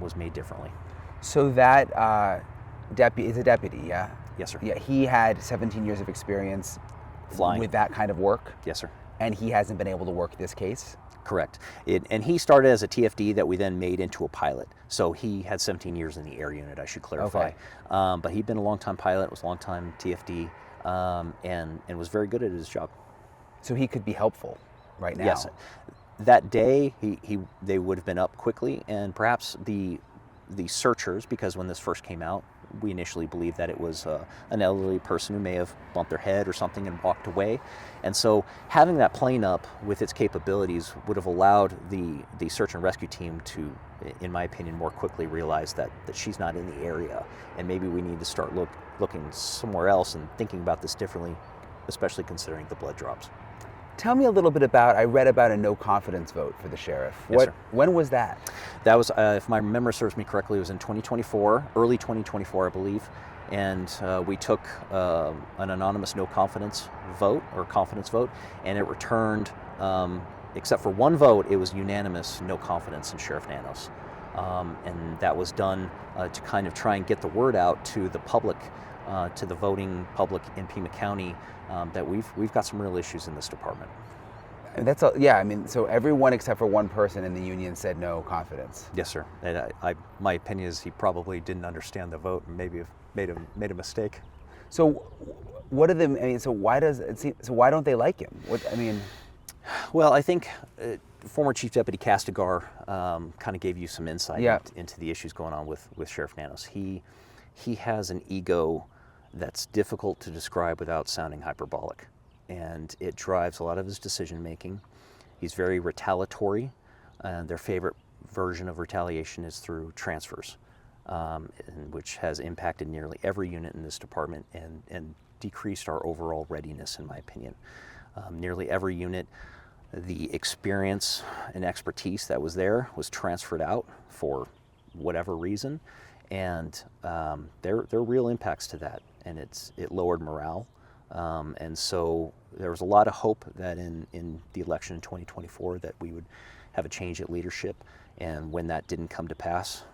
was made differently. So that deputy is a deputy, yeah? Yes, sir. Yeah, he had 17 years of experience flying with that kind of work. Yes, sir. And he hasn't been able to work this case? Correct. And he started as a TFD that we then made into a pilot. So he had 17 years in the air unit, I should clarify. Okay. But he'd been a long-time pilot, was a long-time TFD. and was very good at his job. So he could be helpful right now. Yes, that day they would have been up quickly, and perhaps the searchers, because when this first came out, we initially believed that it was an elderly person who may have bumped their head or something and walked away. And so having that plane up with its capabilities would have allowed the search and rescue team to, in my opinion, more quickly realize that she's not in the area, and maybe we need to start looking somewhere else and thinking about this differently, especially considering the blood drops. Tell me a little bit about, I read about a no confidence vote for the sheriff. Yes, sir. When was that? That was, if my memory serves me correctly, it was in 2024, early 2024, I believe. And we took an anonymous no confidence vote, or confidence vote, and it returned, except for one vote, it was unanimous no confidence in Sheriff Nanos. And that was done to kind of try and get the word out to the public, to the voting public in Pima County, that we've got some real issues in this department. That's yeah. I mean, so everyone except for one person in the union said no confidence. Yes, sir. And my opinion is he probably didn't understand the vote and maybe have made a mistake. So, what are the? I mean, so why does it seem? So why don't they like him? Well, I think former Chief Deputy Castigar kind of gave you some insight into the issues going on with Sheriff Nanos. He has an ego that's difficult to describe without sounding hyperbolic, and it drives a lot of his decision making. He's very retaliatory, and their favorite version of retaliation is through transfers, which has impacted nearly every unit in this department and decreased our overall readiness, in my opinion. Nearly every unit, the experience and expertise that was there was transferred out for whatever reason, and there are real impacts to that, and it lowered morale. And so there was a lot of hope that in the election in 2024 that we would have a change at leadership, and when that didn't come to pass,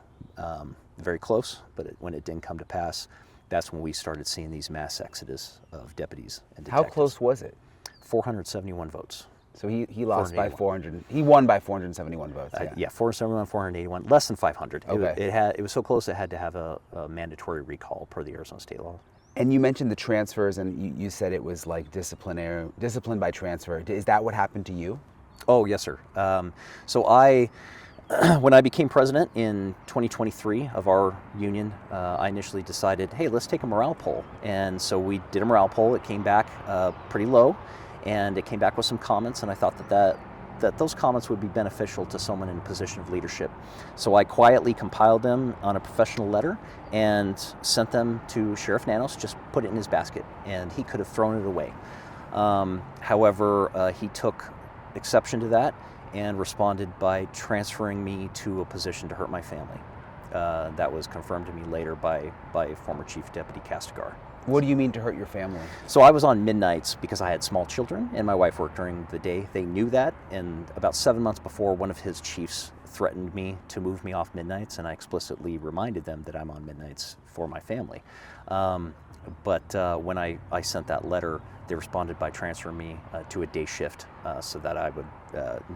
very close, but when it didn't come to pass, that's when we started seeing these mass exodus of deputies and detectives. How close was it? 471 votes. So he lost by 400. He won by 471 votes. Yeah, 471, 481, less than 500. Okay. It was so close it had to have a mandatory recall per the Arizona state law. And you mentioned the transfers, and you said it was like discipline by transfer. Is that what happened to you? Oh, yes, sir. So when I became president in 2023 of our union, I initially decided, hey, let's take a morale poll. And so we did a morale poll. It came back pretty low, and it came back with some comments, and I thought that those comments would be beneficial to someone in a position of leadership. So I quietly compiled them on a professional letter and sent them to Sheriff Nanos, just put it in his basket, and he could have thrown it away. However, he took exception to that and responded by transferring me to a position to hurt my family. That was confirmed to me later by former Chief Deputy Castigar. What do you mean to hurt your family? So I was on midnights because I had small children and my wife worked during the day. They knew that, and about 7 months before, one of his chiefs threatened me to move me off midnights, and I explicitly reminded them that I'm on midnights for my family. But when I sent that letter, they responded by transferring me to a day shift so that I would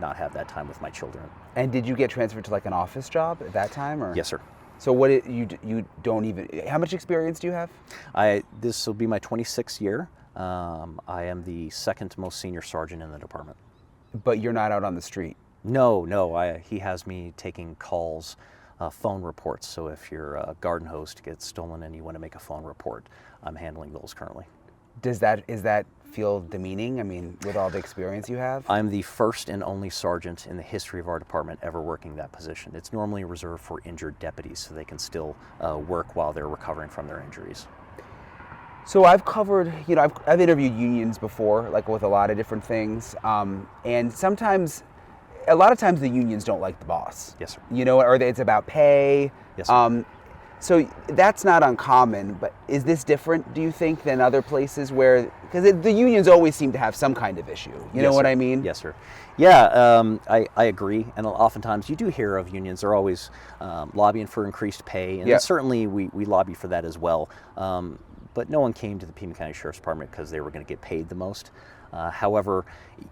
not have that time with my children. And did you get transferred to like an office job at that time, or? Yes, sir. So you don't even, how much experience do you have? This will be my 26th year. I am the second most senior sergeant in the department. But you're not out on the street? No. He has me taking calls, phone reports. So if your garden hose gets stolen and you want to make a phone report, I'm handling those currently. Is that feel demeaning? I mean, with all the experience you have? I'm the first and only sergeant in the history of our department ever working that position. It's normally reserved for injured deputies so they can still work while they're recovering from their injuries. So I've covered, I've interviewed unions before, like with a lot of different things, and a lot of times the unions don't like the boss. Yes, sir. Or it's about pay. Yes, sir. So that's not uncommon, but is this different, do you think, than other places where, because the unions always seem to have some kind of issue, you know what I mean? Yes, sir. Yeah, I agree, and oftentimes you do hear of unions, they're always lobbying for increased pay, and certainly we lobby for that as well, but no one came to the Pima County Sheriff's Department because they were going to get paid the most. However,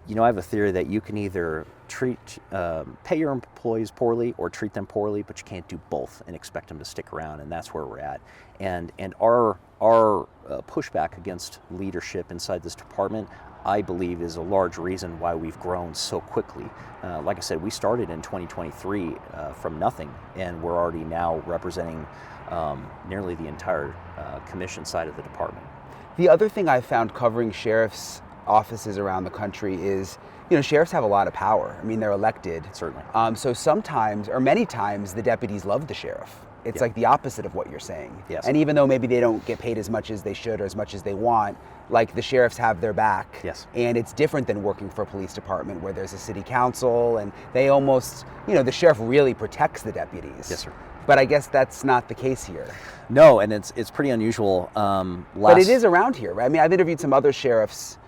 I have a theory that you can either pay your employees poorly or treat them poorly, but you can't do both and expect them to stick around, and that's where we're at. And our pushback against leadership inside this department, I believe, is a large reason why we've grown so quickly. Like I said, we started in 2023 from nothing, and we're already now representing nearly the entire commission side of the department. The other thing I've found covering sheriff's offices around the country is, sheriffs have a lot of power. I mean, they're elected. Certainly. So sometimes, or many times, the deputies love the sheriff. It's like the opposite of what you're saying. Yes. And even though maybe they don't get paid as much as they should or as much as they want, like the sheriffs have their back. Yes. And it's different than working for a police department where there's a city council and they almost, the sheriff really protects the deputies. Yes, sir. But I guess that's not the case here. No, and it's pretty unusual. But it is around here, right? I mean, I've interviewed some other sheriffs.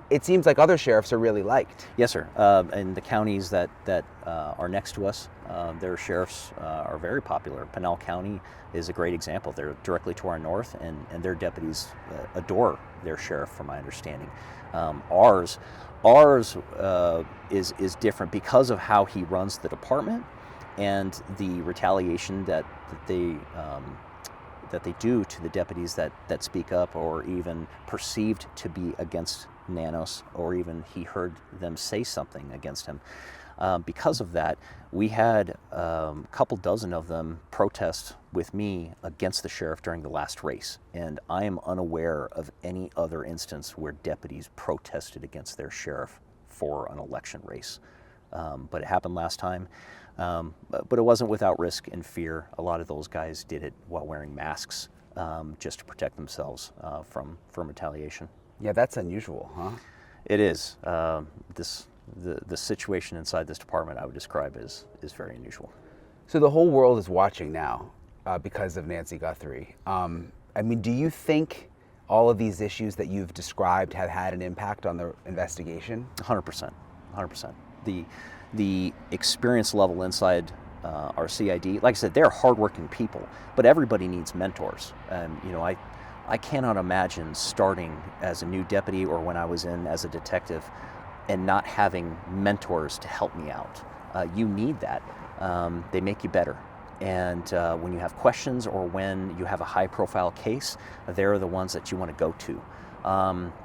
It seems like other sheriffs are really liked. Yes, sir. And the counties that are next to us, their sheriffs are very popular. Pinal County is a great example. They're directly to our north, and their deputies adore their sheriff, from my understanding. Ours is different because of how he runs the department and the retaliation that they do to the deputies that speak up or even perceived to be against Nanos, or even he heard them say something against him. Because of that, we had a couple dozen of them protest with me against the sheriff during the last race, and I am unaware of any other instance where deputies protested against their sheriff for an election race. But it happened last time, but it wasn't without risk and fear. A lot of those guys did it while wearing masks, just to protect themselves from retaliation. Yeah, that's unusual, huh? It is. The situation inside this department I would describe as very unusual. So the whole world is watching now because of Nancy Guthrie. I mean, do you think all of these issues that you've described have had an impact on the investigation? 100%. 100%. The experience level inside our CID, like I said, they're hardworking people, but everybody needs mentors. I cannot imagine starting as a new deputy or when I was in as a detective and not having mentors to help me out. You need that. They make you better. And when you have questions or when you have a high-profile case, they're the ones that you want to go to.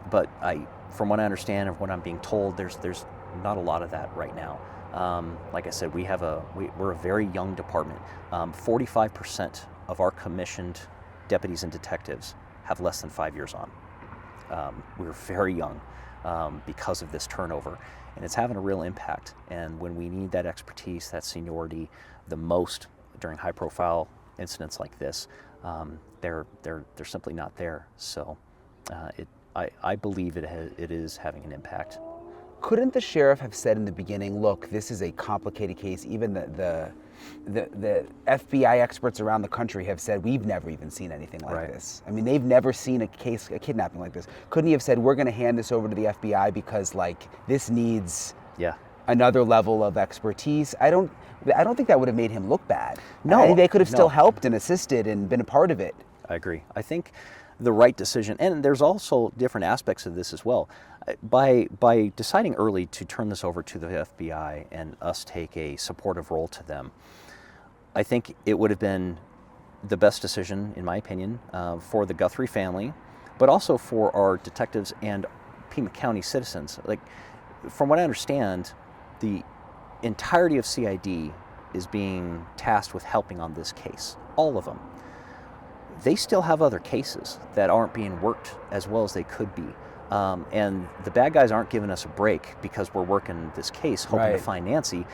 But from what I understand and what I'm being told, there's not a lot of that right now. Like I said, we're a very young department. 45% of our commissioned deputies and detectives have less than 5 years on. We're very young because of this turnover, and it's having a real impact. And when we need that expertise, that seniority the most during high-profile incidents like this, they're simply not there. So I believe it is having an impact. Couldn't the sheriff have said in the beginning, look, this is a complicated case? Even the FBI experts around the country have said, we've never even seen anything like this. I mean, they've never seen a kidnapping like this. Couldn't he have said, we're going to hand this over to the FBI because, this needs another level of expertise? I don't think that would have made him look bad. No. I think they could have still helped and assisted and been a part of it. I agree. I think the right decision, and there's also different aspects of this as well. By deciding early to turn this over to the FBI and us take a supportive role to them, I think it would have been the best decision, in my opinion, for the Guthrie family, but also for our detectives and Pima County citizens. From what I understand, the entirety of CID is being tasked with helping on this case, all of them. They still have other cases that aren't being worked as well as they could be. And the bad guys aren't giving us a break because we're working this case, hoping to find Nancy.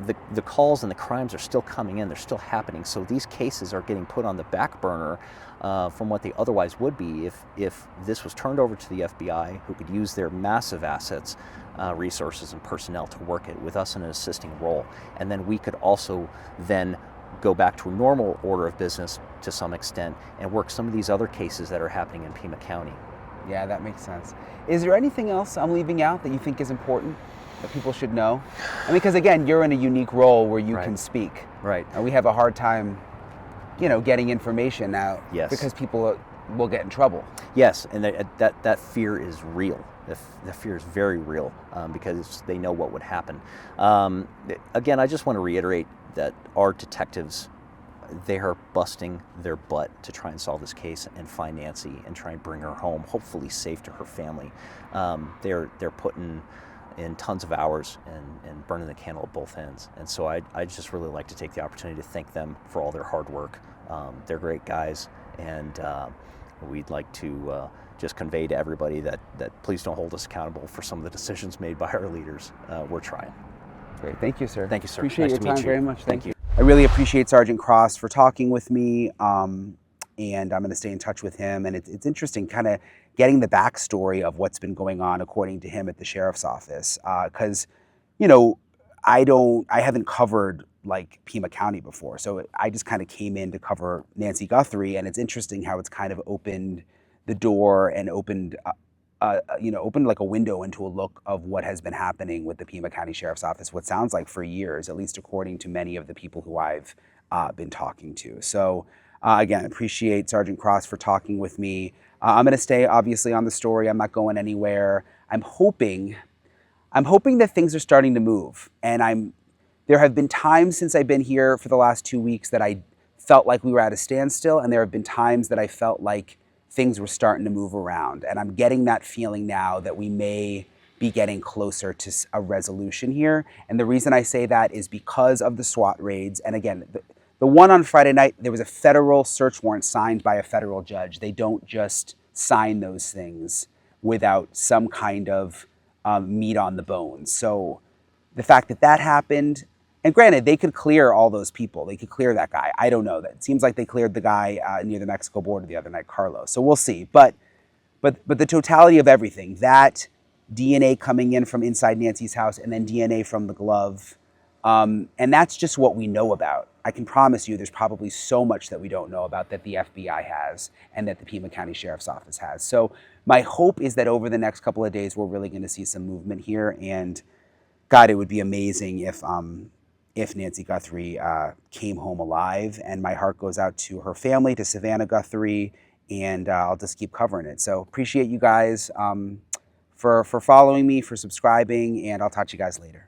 The calls and the crimes are still coming in. They're still happening. So these cases are getting put on the back burner from what they otherwise would be if this was turned over to the FBI, who could use their massive assets, resources, and personnel to work it with us in an assisting role. And then we could also then go back to a normal order of business to some extent and work some of these other cases that are happening in Pima County. Yeah, that makes sense. Is there anything else I'm leaving out that you think is important that people should know? I mean, because again, you're in a unique role where you can speak. Right. And we have a hard time, getting information out. Yes. Because people we'll get in trouble. Yes, and that fear is real. The fear is very real because they know what would happen. Again, I just want to reiterate that our detectives, they are busting their butt to try and solve this case and find Nancy and try and bring her home, hopefully safe to her family. They're putting in tons of hours and burning the candle at both ends. And so I'd just really like to take the opportunity to thank them for all their hard work. They're great guys, and we'd like to just convey to everybody that please don't hold us accountable for some of the decisions made by our leaders. We're trying. Great. Thank you, sir. Thank you, sir. Appreciate Nice your to meet time you. very much. Thank you. I really appreciate Sergeant Cross for talking with me, and I'm going to stay in touch with him. And it's interesting kind of getting the backstory of what's been going on, according to him, at the sheriff's office. Because, you know, I haven't covered like Pima County before. So I just kind of came in to cover Nancy Guthrie. And it's interesting how it's kind of opened the door and opened like a window into a look of what has been happening with the Pima County Sheriff's Office, what sounds like for years, at least according to many of the people who I've been talking to. So again, appreciate Sergeant Cross for talking with me. I'm going to stay obviously on the story. I'm not going anywhere. I'm hoping that things are starting to move. And there have been times since I've been here for the last 2 weeks that I felt like we were at a standstill, and there have been times that I felt like things were starting to move around. And I'm getting that feeling now that we may be getting closer to a resolution here. And the reason I say that is because of the SWAT raids. And again, the one on Friday night, there was a federal search warrant signed by a federal judge. They don't just sign those things without some kind of meat on the bones. So the fact that happened, and granted, they could clear all those people. They could clear that guy. I don't know. That it seems like they cleared the guy near the Mexico border the other night, Carlos. So we'll see. But the totality of everything, that DNA coming in from inside Nancy's house, and then DNA from the glove, and that's just what we know about. I can promise you there's probably so much that we don't know about that the FBI has and that the Pima County Sheriff's Office has. So my hope is that over the next couple of days, we're really going to see some movement here. And God, it would be amazing if Nancy Guthrie came home alive. And my heart goes out to her family, to Savannah Guthrie, and I'll just keep covering it. So appreciate you guys for following me, for subscribing, and I'll talk to you guys later.